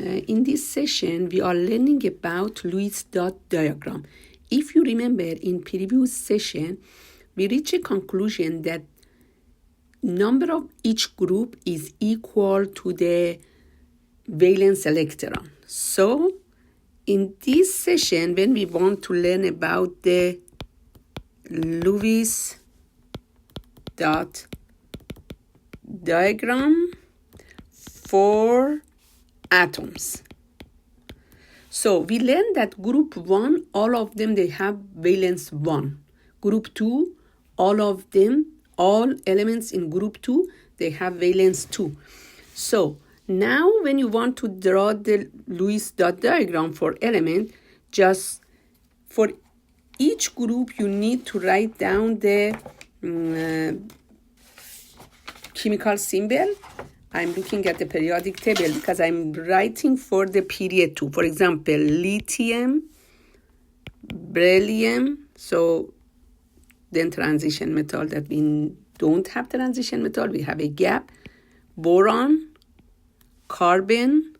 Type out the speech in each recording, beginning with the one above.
In this session, we are learning about Lewis dot diagram. If you remember, in previous session, we reached a conclusion that number of each group is equal to the valence electron. So, in this session, when we want to learn about the Lewis dot diagram for atoms. So we learned that group 1, all of them, they have valence 1. Group 2, all of them, all elements in group 2, they have valence 2. So now when you want to draw the Lewis dot diagram for element, just for each group you need to write down the chemical symbol. I'm looking at the periodic table because I'm writing for the period 2. For example, lithium, beryllium, so then transition metal that we don't have transition metal, we have a gap, boron, carbon,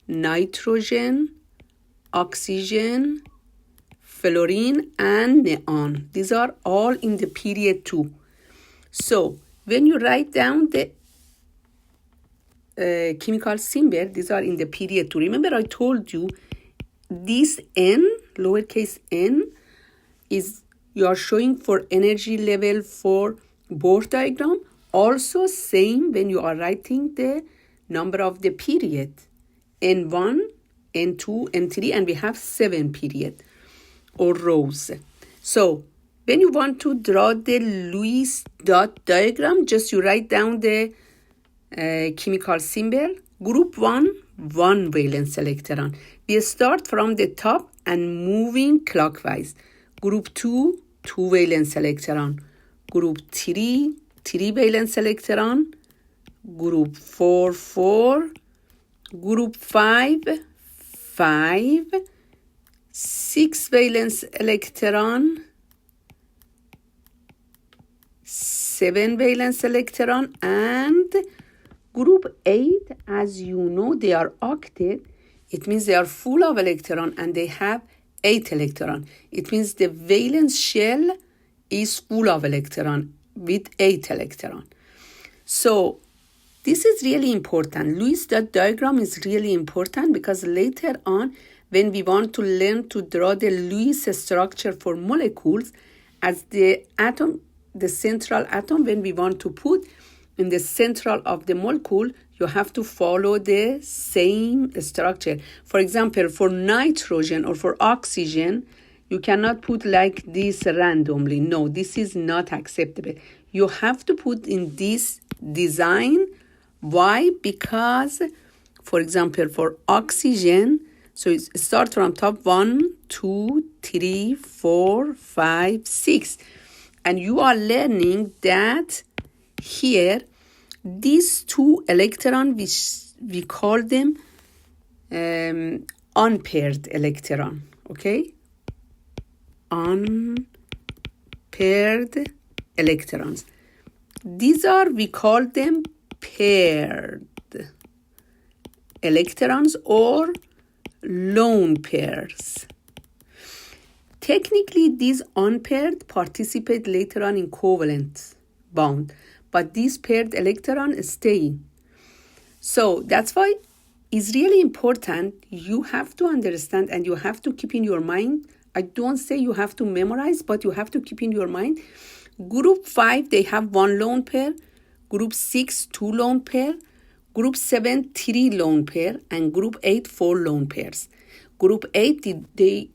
nitrogen, oxygen, fluorine, and neon. These are all in the period 2. So when you write down the chemical symbol, these are in the period 2. Remember I told you this n, lowercase n, is you are showing for energy level for Bohr diagram. Also same when you are writing the number of the period, n1, n2, n3, and we have 7 period or rows. So when you want to draw the Lewis dot diagram, just you write down the chemical symbol. Group 1, 1 valence electron. We start from the top and moving clockwise. Group 2, 2 valence electron. Group 3, 3 valence electron. Group 4, 4. Group 5, 5. 6 valence electron. 7 valence electron, and group 8, as you know, they are octet. It means they are full of electron and they have 8 electron. It means the valence shell is full of electron with 8 electron. So this is really important. Lewis dot diagram is really important because later on, when we want to learn to draw the Lewis structure for molecules, as the atom, the central atom, when we want to put in the central of the molecule, you have to follow the same structure. For example, for nitrogen or for oxygen, you cannot put like this randomly. No, this is not acceptable. You have to put in this design. Why? Because, for example, for oxygen, so it starts from top 1, 2, 3, 4, 5, 6. And you are learning that here, these 2 electrons, which we call them unpaired electron, okay? Unpaired electrons. These are, we call them paired electrons or lone pairs. Technically, these unpaired participate later on in covalent bond, but these paired electrons stay. So that's why it's really important. You have to understand and you have to keep in your mind. I don't say you have to memorize, but you have to keep in your mind. Group 5, they have 1 lone pair. Group 6, 2 lone pair. Group 7, 3 lone pair. And group 8, 4 lone pairs. Group 8, they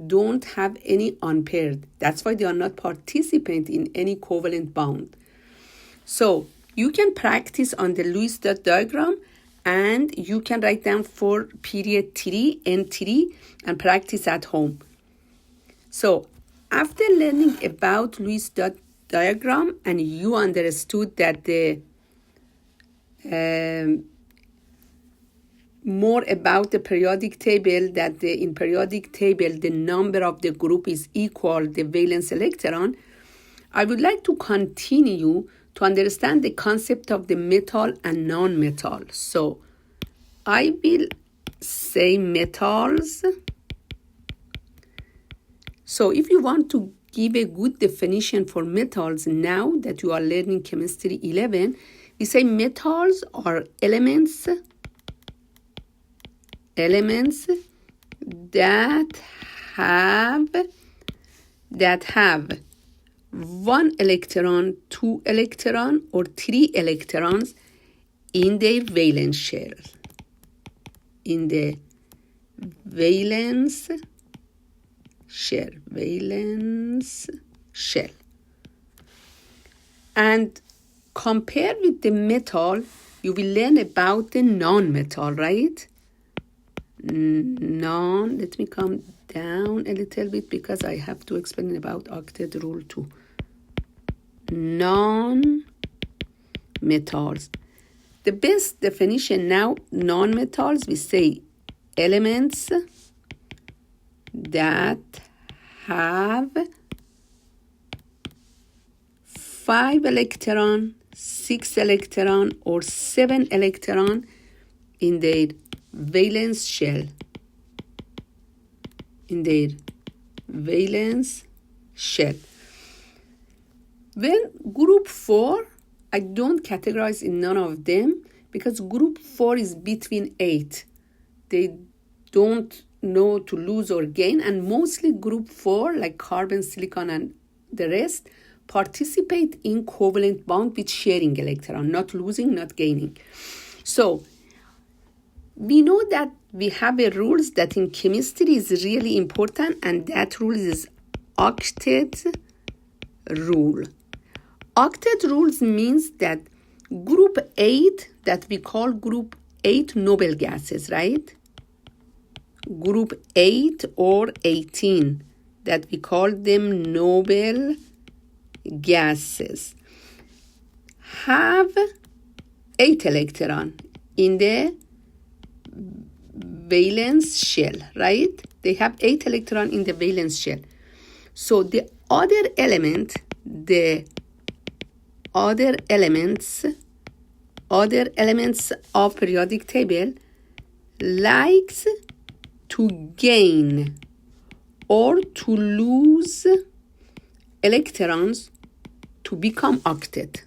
don't have any unpaired. That's why they are not participant in any covalent bond. So you can practice on the Lewis dot diagram and you can write down for period 3, N3, and practice at home. So after learning about Lewis dot diagram and you understood that the more about the periodic table, that in periodic table the number of the group is equal the valence electron, I would like to continue to understand the concept of the metal and non-metal. So I will say metals. So if you want to give a good definition for metals now that you are learning chemistry 11, we say metals are elements that have 1 electron, 2 electron, or 3 electrons in their valence shell. In the valence shell. And compare with the metal, you will learn about the non-metal, right? Let me come down a little bit because I have to explain about octet rule too. Non-metals. The best definition now, non-metals, we say elements that have 5 electron, 6 electron, or 7 electron in their valence shell. When group 4, I don't categorize in none of them because group 4 is between 8. They don't know to lose or gain, and mostly group 4, like carbon, silicon, and the rest, participate in covalent bond with sharing electron, not losing, not gaining. So we know that we have a rules that in chemistry is really important, and that rule is octet rule. Octet rules means that group 8 that we call group 8 noble gases, right? Group 8 or 18 that we call them noble gases have 8 electron in the valence shell, right? They have 8 electron in the valence shell. So the other elements of periodic table likes to gain or to lose electrons to become octet.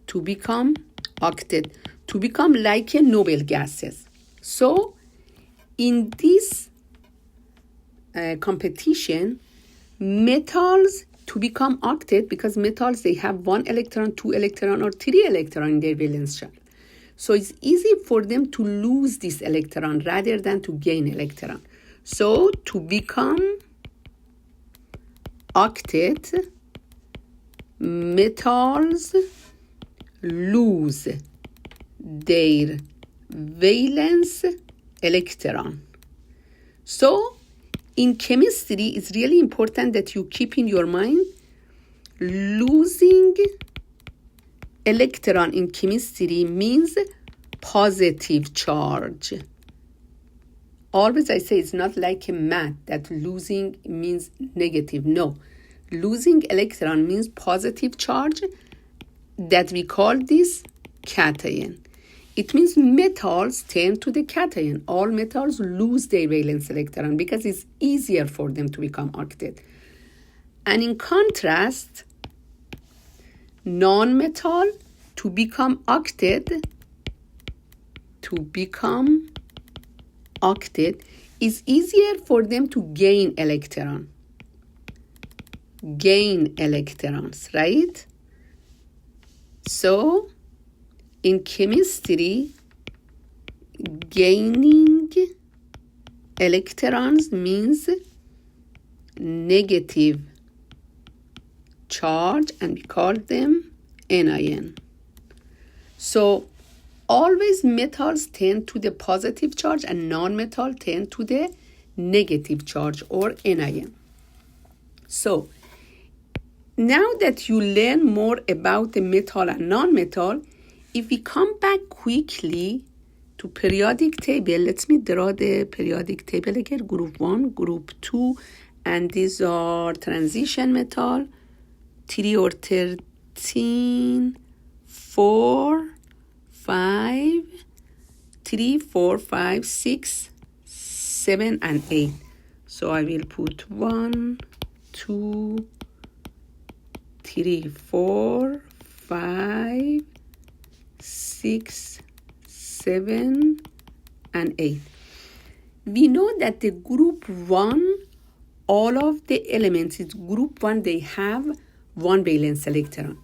To become like a noble gases. So in this competition, metals to become octet, because metals, they have 1 electron, 2 electron, or 3 electron in their valence shell. So it's easy for them to lose this electron rather than to gain electron. So to become octet, metals lose their valence electron. So in chemistry, it's really important that you keep in your mind losing electron in chemistry means positive charge. Always I say it's not like a math that losing means negative. No, losing electron means positive charge that we call this cation. It means metals tend to the cation. All metals lose their valence electron because it's easier for them to become octet. And in contrast, non-metal to become octet is easier for them to gain electrons, right? So in chemistry, gaining electrons means negative charge, and we call them anion. So always metals tend to the positive charge and non-metal tend to the negative charge or anion. So now that you learn more about the metal and non-metal, if we come back quickly to periodic table, let me draw the periodic table again. Group 1, group 2, and these are transition metal, 3 or 13, 4, 5, 3, 4, 5, 6, 7, and 8. So I will put 1, 2, 3, 4, 5, 6, 7, and 8. We know that the group 1, all of the elements in group 1, they have one valence electron.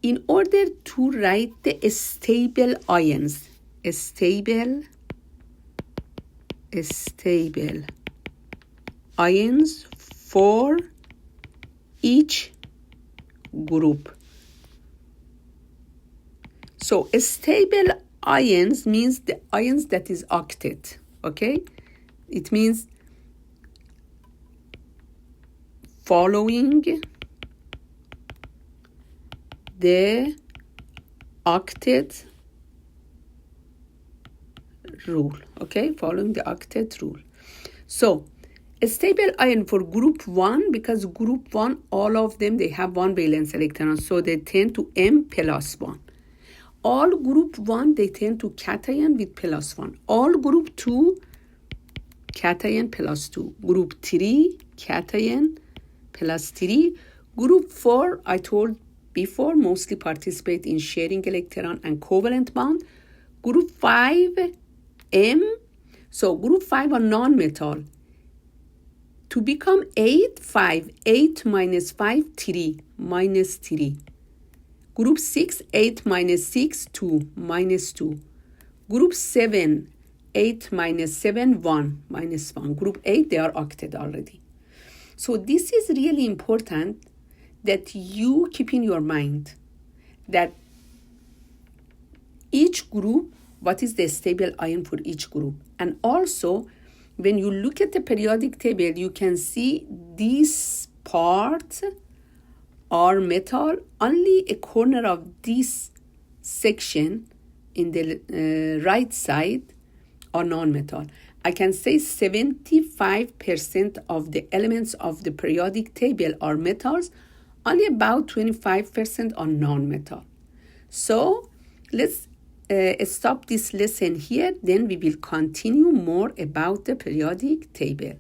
In order to write the stable ions, stable ions for each group. So stable ions means the ions that is octet, okay? It means following the octet rule, okay? Following the octet rule. So a stable ion for group 1, because group 1, all of them, they have one valence electron, so they tend to M plus 1. All group 1, they tend to cation with plus 1. All group 2, cation plus 2. Group 3, cation plus 3. Group 4, I told before, mostly participate in sharing electron and covalent bond. Group 5, M. So group 5 are non-metal. To become 8, 5, 8 minus 5, 3, minus 3. Group 6, 8 minus 6, 2, minus 2. Group 7, 8 minus 7, 1, minus 1. Group 8, they are octet already. So this is really important that you keep in your mind that each group, what is the stable ion for each group. And also, when you look at the periodic table, you can see these parts are metal. Only a corner of this section in the right side are non-metal. I can say 75% of the elements of the periodic table are metals. Only about 25% are non-metal. So let's stop this lesson here. Then we will continue more about the periodic table.